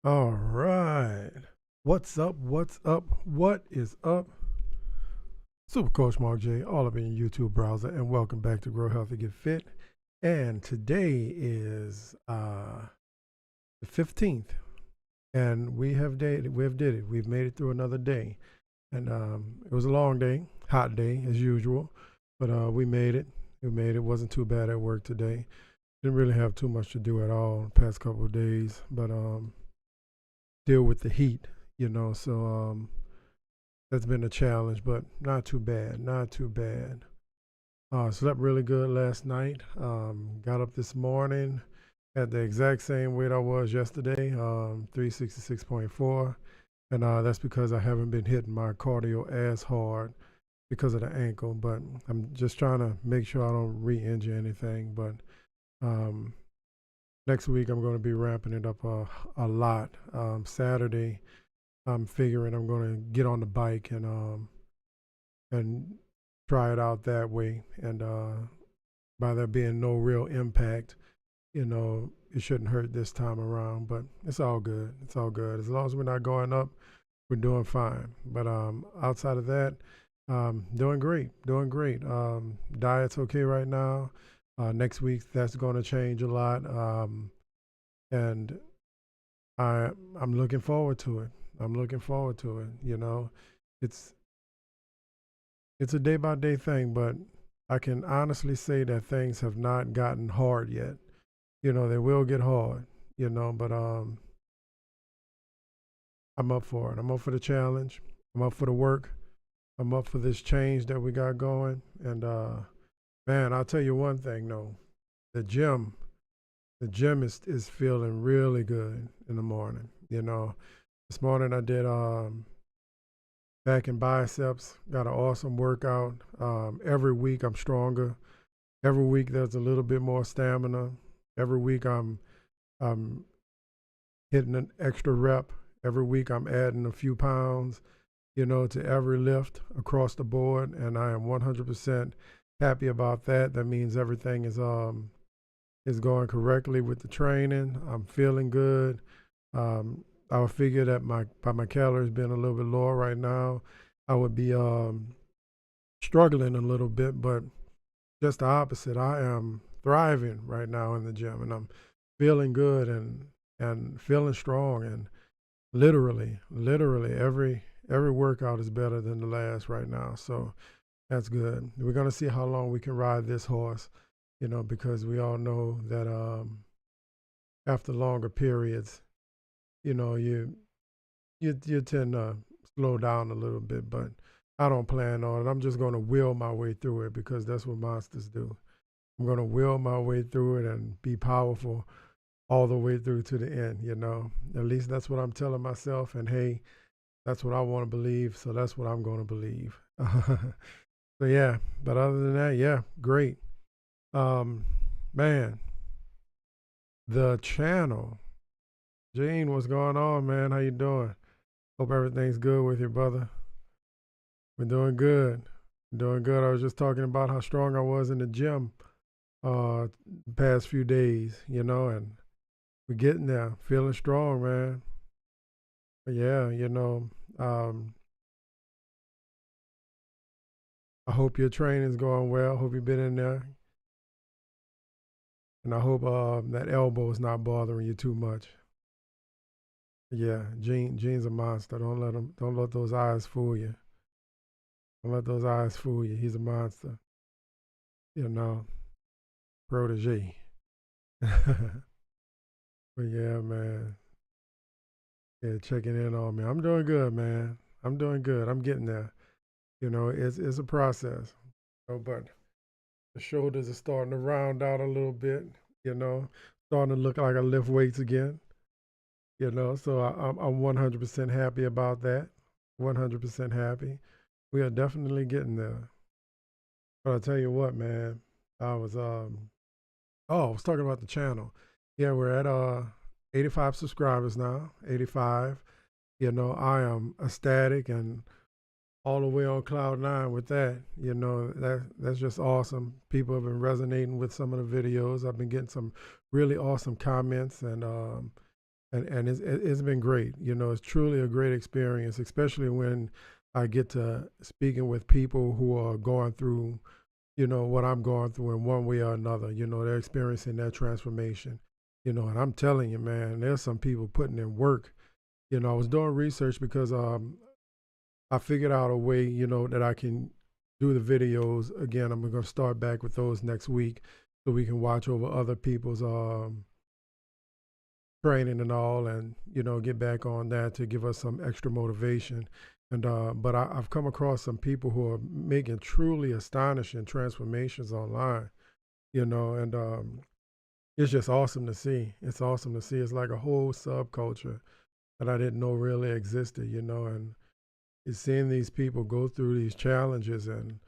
All right. What's up? What's up? What is up? Super Coach Mark J, all up in your YouTube browser, and welcome back to Grow Healthy Get Fit. And today is the 15th, and we have did it. We've made it through another day, and it was a long day, hot day as usual, but we made it. We made it. Wasn't too bad at work today. Didn't really have too much to do at all the past couple of days, but deal with the heat, So that's been a challenge, but not too bad. Not too bad. Slept really good last night. Got up this morning at the exact same weight I was yesterday, 366.4. And that's because I haven't been hitting my cardio as hard because of the ankle. But I'm just trying to make sure I don't re-injure anything. But um, next week I'm going to be ramping it up a lot. Saturday, I'm figuring I'm going to get on the bike and try it out that way. And by there being no real impact, it shouldn't hurt this time around. But it's all good. It's all good. As long as we're not going up, we're doing fine. But outside of that, doing great. Doing great. Diet's okay right now. Next week, that's going to change a lot. And I'm looking forward to it. I'm looking forward to it. It's it's a day by day thing, but I can honestly say that things have not gotten hard yet. They will get hard. But I'm up for it. I'm up for the challenge. I'm up for the work. I'm up for this change that we got going. And man, I'll tell you one thing though, the gym, the gym is feeling really good in the morning. This morning I did back and biceps, got an awesome workout. Every week I'm stronger. Every week there's a little bit more stamina. Every week I'm hitting an extra rep. Every week I'm adding a few pounds, to every lift across the board, and I am 100% happy about that. That means everything is going correctly with the training. I'm feeling good. I would figure that by my calories being a little bit lower right now, I would be struggling a little bit, but just the opposite. I am thriving right now in the gym, and I'm feeling good and feeling strong, and literally every workout is better than the last right now. So that's good. We're gonna see how long we can ride this horse, because we all know that after longer periods, you know, you you tend to slow down a little bit, but I don't plan on it. I'm just going to will my way through it because that's what monsters do. I'm going to will my way through it and be powerful all the way through to the end. At least that's what I'm telling myself. And hey, that's what I want to believe. So that's what I'm going to believe. So yeah, but other than that, yeah, great. Um, Man, the channel. Gene, what's going on, man? How you doing? Hope everything's good with you, brother. We're doing good. Doing good. I was just talking about how strong I was in the gym the past few days, and we're getting there. Feeling strong, man. But yeah, I hope your training's going well. Hope you've been in there. And I hope that elbow is not bothering you too much. Yeah, Gene's a monster. Don't let those eyes fool you. Don't let those eyes fool you. He's a monster. You know, protege. But yeah, man. Yeah, checking in on me. I'm doing good, man. I'm doing good. I'm getting there. It's a process. But the shoulders are starting to round out a little bit. You know, Starting to look like I lift weights again. So I'm 100% happy about that. 100% happy. We are definitely getting there. But I'll tell you what, man. I was I was talking about the channel. Yeah, we're at 85 subscribers now. 85. I am ecstatic and all the way on cloud nine with that. That's just awesome. People have been resonating with some of the videos. I've been getting some really awesome comments, and and it's been great. You know, it's truly a great experience, especially when I get to speaking with people who are going through, you know, what I'm going through in one way or another. You know, they're experiencing that transformation. You know, and I'm telling you, man, there's some people putting in work. You know, I was doing research because I figured out a way, you know, that I can do the videos again. I'm going to start back with those next week, so we can watch over other people's training and all, and you know, get back on that to give us some extra motivation. And but I've come across some people who are making truly astonishing transformations online. You know, and it's just awesome to see. It's awesome to see. It's like a whole subculture that I didn't know really existed. You know, and it's seeing these people go through these challenges and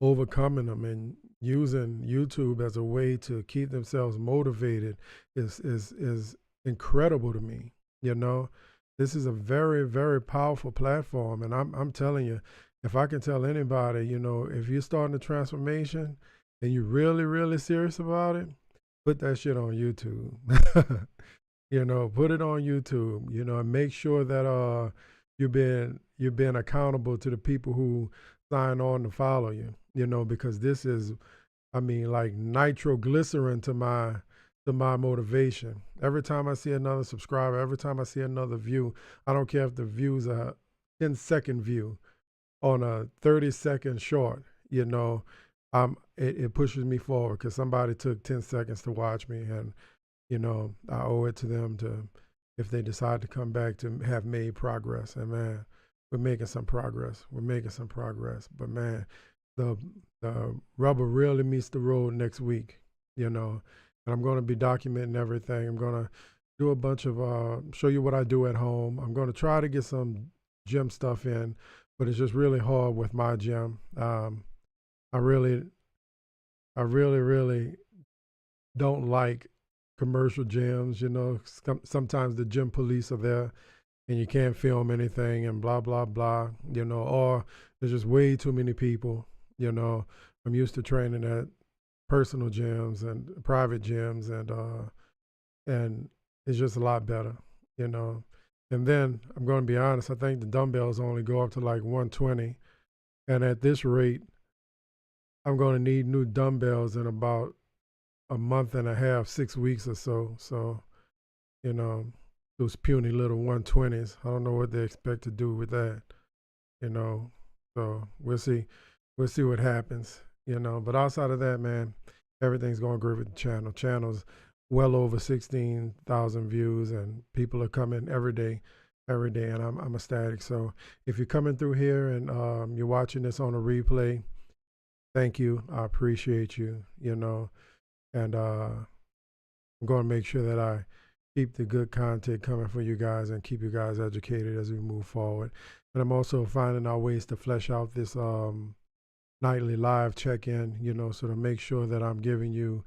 overcoming them and using YouTube as a way to keep themselves motivated is incredible to me. You know, this is a very, very powerful platform, and I'm telling you, if I can tell anybody, you know, if you're starting a transformation and you're really, really serious about it, put that shit on YouTube. You know, put it on YouTube. You know, and make sure that you're being accountable to the people who sign on to follow you. You know, because this is, I mean, like nitroglycerin to my motivation. Every time I see another subscriber, every time I see another view, I don't care if the view's a 10-second view on a 30-second short, you know, it pushes me forward because somebody took 10 seconds to watch me, and you know, I owe it to them to, if they decide to come back, to have made progress. And man, we're making some progress. We're making some progress. But man, the the rubber really meets the road next week, you know. And I'm going to be documenting everything. I'm going to do a bunch of show you what I do at home. I'm going to try to get some gym stuff in, but it's just really hard with my gym. I really, I really, really don't like commercial gyms. You know, sometimes the gym police are there and you can't film anything and blah, blah, blah, you know, or there's just way too many people, you know. I'm used to training at personal gyms and private gyms, and it's just a lot better, you know. And then I'm going to be honest, I think the dumbbells only go up to like 120. And at this rate, I'm going to need new dumbbells in about a month and a half, 6 weeks or so. So, you know, those puny little 120s, I don't know what they expect to do with that, you know. So we'll see. We'll see what happens, you know. But outside of that, man, everything's going great with the channel. Channel's well over 16,000 views, and people are coming every day, and I'm ecstatic. So if you're coming through here and you're watching this on a replay, thank you. I appreciate you, you know. And I'm going to make sure that I keep the good content coming for you guys and keep you guys educated as we move forward. And I'm also finding out ways to flesh out this nightly live check-in, you know, so to make sure that I'm giving you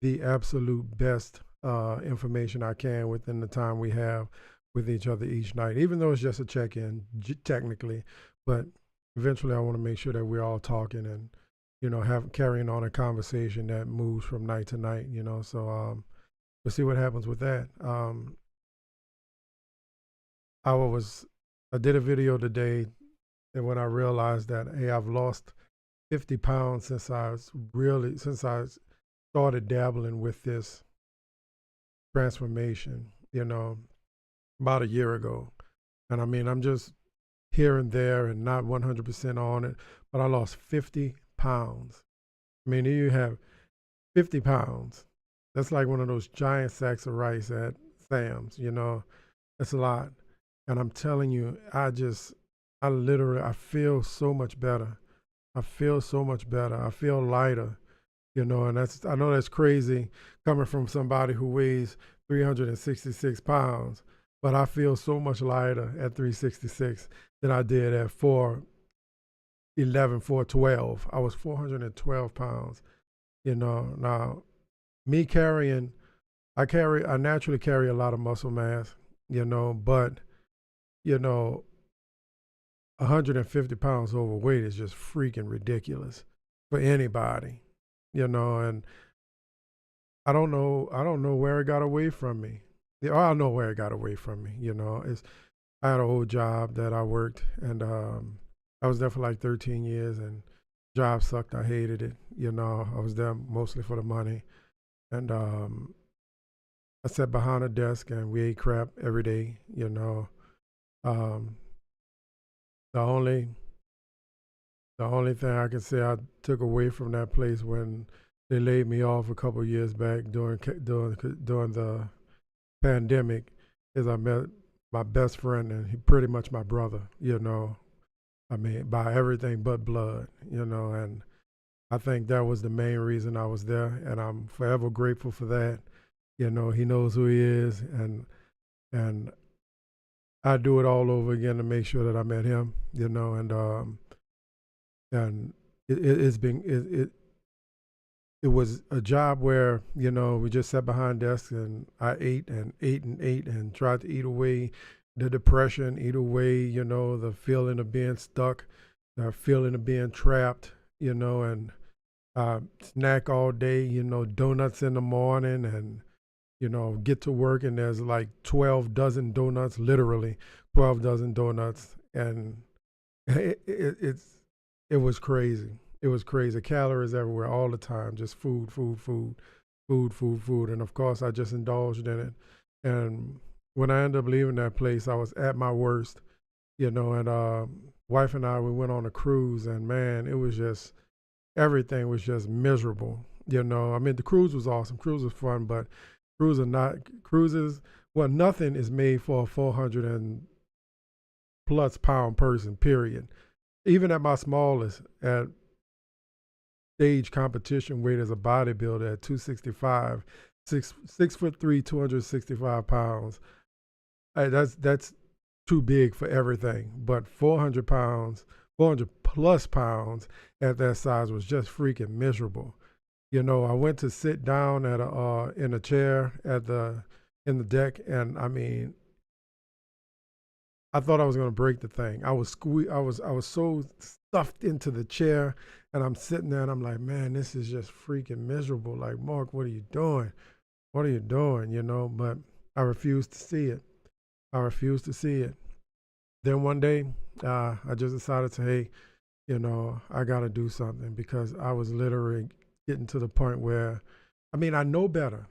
the absolute best information I can within the time we have with each other each night, even though it's just a check-in technically. But eventually I want to make sure that we're all talking and, you know, carrying on a conversation that moves from night to night, you know. So we'll see what happens with that. I did a video today, and when I realized that, hey, I've lost 50 pounds since I started dabbling with this transformation, you know, about a year ago. And I mean, I'm just here and there and not 100% on it, but I lost 50 pounds. I mean, you have 50 pounds. That's like one of those giant sacks of rice at Sam's, you know. That's a lot. And I'm telling you, I feel so much better. I feel so much better. I feel lighter, you know, and I know that's crazy coming from somebody who weighs 366 pounds, but I feel so much lighter at 366 than I did at 411, 412. I was 412 pounds, you know. Now, I naturally carry a lot of muscle mass, you know, but, you know, 150 pounds overweight is just freaking ridiculous for anybody, you know. And I don't know where it got away from me. Yeah, I don't know where it got away from me. I had an old job that I worked, and I was there for like 13 years, and job sucked. I hated it. I was there mostly for the money, and I sat behind a desk and we ate crap every day. Um, the only the only thing I can say I took away from that place when they laid me off a couple of years back during the pandemic is I met my best friend, and he pretty much my brother. I mean, by everything but blood. And I think that was the main reason I was there, and I'm forever grateful for that. He knows who he is, and I do it all over again to make sure that I met him. And it's been it was a job where we just sat behind desks, and I ate and ate and ate and tried to eat away the depression, eat away the feeling of being stuck, the feeling of being trapped, and snack all day, donuts in the morning, and get to work and there's like 12 dozen donuts, literally 12 dozen donuts, and it's it was crazy. It was crazy. Calories everywhere all the time, just food, food, food, food, food, food, and of course I just indulged in it. And when I ended up leaving that place, I was at my worst, and wife and I we went on a cruise, and man, it was just everything was just miserable. I mean, the cruise was awesome. Cruise was fun, but cruises. Well, nothing is made for a 400 and plus pound person. Period. Even at my smallest, at stage competition weight as a bodybuilder at 265, 6'3", 265 pounds. That's too big for everything. But 400 pounds, 400 plus pounds at that size was just freaking miserable. I went to sit down at in a chair in the deck, and I mean, I thought I was gonna break the thing. I was so stuffed into the chair, and I'm sitting there, and I'm like, man, this is just freaking miserable. Like, Mark, what are you doing? What are you doing? But I refused to see it. I refused to see it. Then one day, I just decided to, hey, I got to do something, because I was literally getting to the point where, I mean, I know better.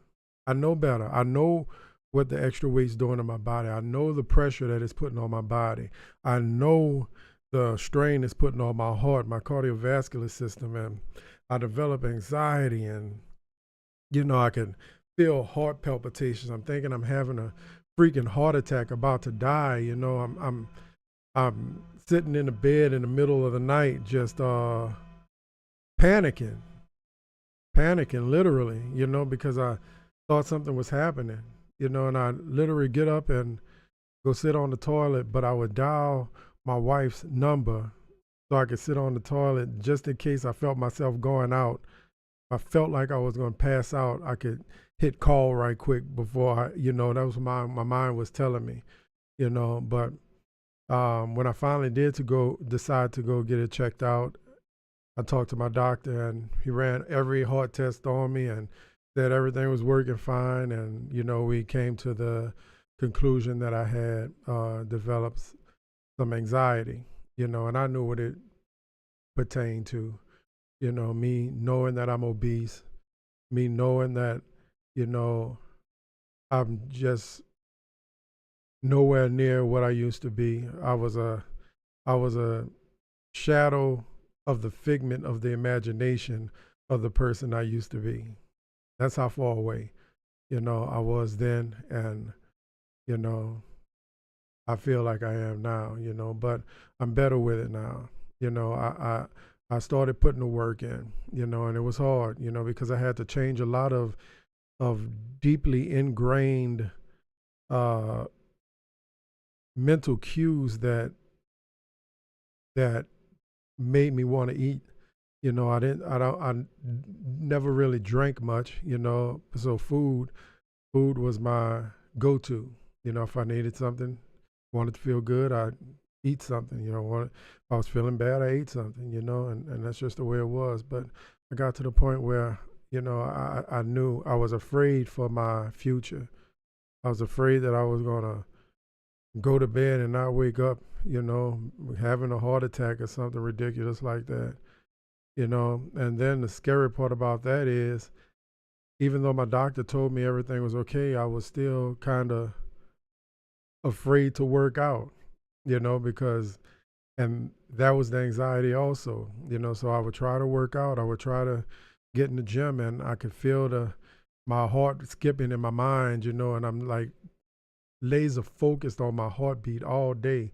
I know better. I know what the extra weight's doing to my body. I know the pressure that it's putting on my body. I know the strain it's putting on my heart, my cardiovascular system, and I develop anxiety, and I can feel heart palpitations. I'm thinking I'm having a freaking heart attack, about to die. I'm sitting in the bed in the middle of the night, just panicking, panicking literally, because I thought something was happening, and I literally get up and go sit on the toilet, but I would dial my wife's number so I could sit on the toilet just in case I felt myself going out. I felt like I was going to pass out. I could hit call right quick before that was my mind was telling me, but when I finally decide to go get it checked out, I talked to my doctor, and he ran every heart test on me and said everything was working fine. And, we came to the conclusion that I had developed some anxiety, and I knew what it pertained to, me knowing that I'm obese, me knowing that, I'm just nowhere near what I used to be. I was a shadow of the figment of the imagination of the person I used to be. That's how far away, I was then, and you know, I feel like I am now, but I'm better with it now. I started putting the work in, and it was hard, because I had to change a lot of deeply ingrained uh, mental cues that made me want to eat. I never really drank much, so food was my go-to. If I needed something, wanted to feel good, I'd eat something. If I was feeling bad, I ate something. And that's just the way it was. But I got to the point where I knew I was afraid for my future. I was afraid that I was gonna go to bed and not wake up, having a heart attack or something ridiculous like that, And then the scary part about that is, even though my doctor told me everything was okay, I was still kind of afraid to work out, because, and that was the anxiety also, so I would try to work out. I would try to get in the gym, and I could feel my heart skipping in my mind, and I'm like laser focused on my heartbeat all day.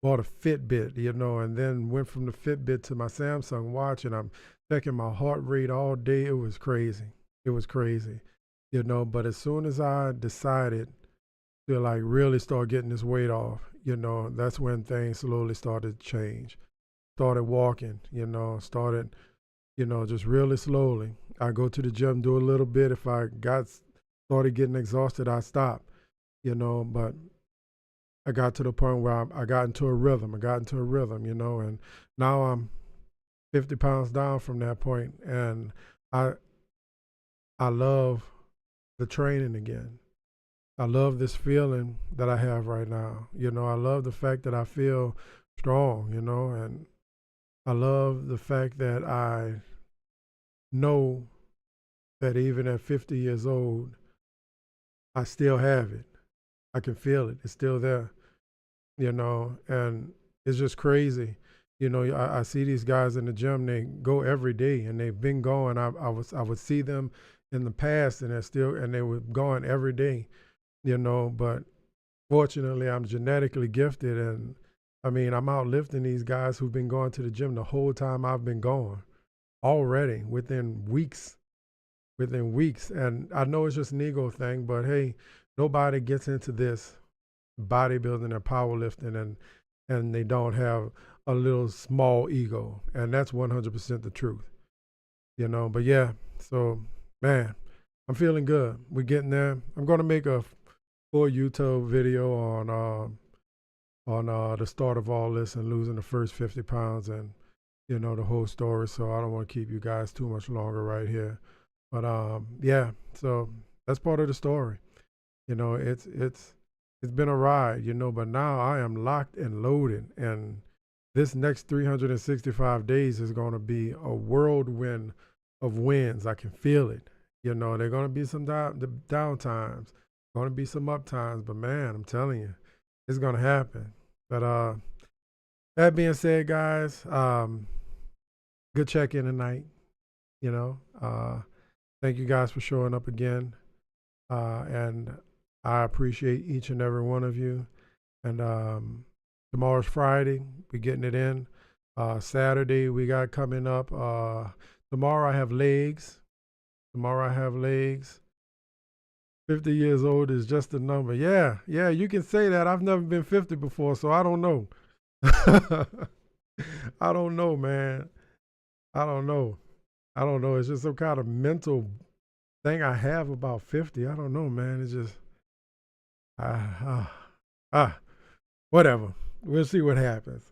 Bought a Fitbit, and then went from the Fitbit to my Samsung watch, and I'm checking my heart rate all day. It was crazy. It was crazy, but as soon as I decided to like really start getting this weight off, that's when things slowly started to change. Started walking, started, just really slowly. I go to the gym, do a little bit. If I started getting exhausted, I stopped, but I got to the point where I got into a rhythm. And now I'm 50 pounds down from that point, and I love the training again. I love this feeling that I have right now. I love the fact that I feel strong, and I love the fact that I know that even at 50 years old, I still have it. I can feel it. It's still there, and it's just crazy. I see these guys in the gym, they go every day and they've been going. I would see them in the past and they were going every day, but fortunately I'm genetically gifted, and I mean, I'm outlifting these guys who've been going to the gym the whole time I've been going already within weeks. And I know it's just an ego thing, but hey, nobody gets into this bodybuilding and powerlifting and they don't have a little small ego, and that's 100% the truth, but yeah, so man, I'm feeling good. We're getting there. I'm going to make a full YouTube video on the start of all this and losing the first 50 pounds and the whole story, so I don't want to keep you guys too much longer right here, but yeah, so that's part of the story. It's been a ride, but now I am locked and loaded, and this next 365 days is going to be a whirlwind of wins. I can feel it. There are going to be some down times, going to be some up times, but man, I'm telling you, it's going to happen. But that being said, guys, good check-in tonight. Thank you guys for showing up again, and I appreciate each and every one of you. And tomorrow's Friday. We're getting it in. Saturday we got coming up. Tomorrow I have legs. 50 years old is just a number. Yeah, you can say that. I've never been 50 before, so I don't know. I don't know, man. I don't know. It's just some kind of mental thing I have about 50. I don't know, man. It's just, whatever. We'll see what happens.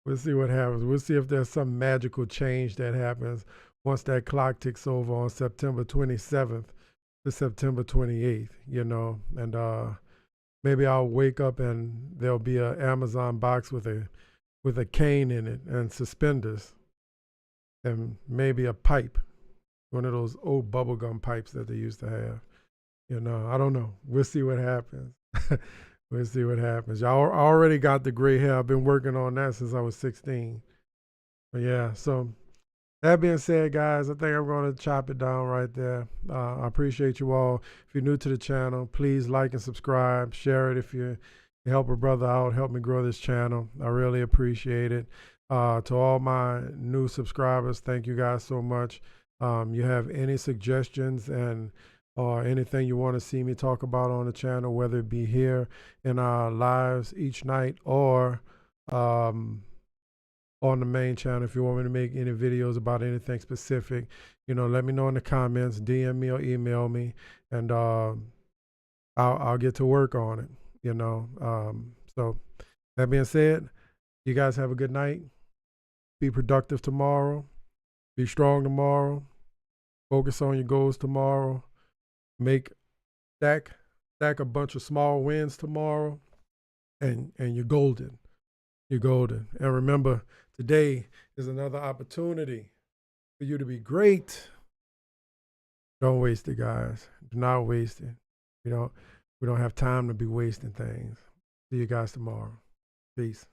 We'll see if there's some magical change that happens once that clock ticks over on September 27th to September 28th, and maybe I'll wake up and there'll be an Amazon box with a cane in it and suspenders and maybe a pipe, one of those old bubblegum pipes that they used to have. I don't know. We'll see what happens. We'll see what happens. Y'all already got the gray hair. I've been working on that since I was 16. But yeah, so that being said, guys, I think I'm going to chop it down right there. I appreciate you all. If you're new to the channel, please like and subscribe. Share it if you help a brother out. Help me grow this channel. I really appreciate it. To all my new subscribers, thank you guys so much. You have any suggestions or anything you want to see me talk about on the channel, whether it be here in our lives each night or on the main channel, if you want me to make any videos about anything specific, let me know in the comments, DM me or email me, and I'll get to work on it, so that being said, you guys have a good night. Be productive tomorrow. Be strong tomorrow. Focus on your goals tomorrow. Stack stack a bunch of small wins tomorrow, and you're golden. You're golden. And remember, today is another opportunity for you to be great. Don't waste it, guys. Do not waste it. We don't have time to be wasting things. See you guys tomorrow. Peace.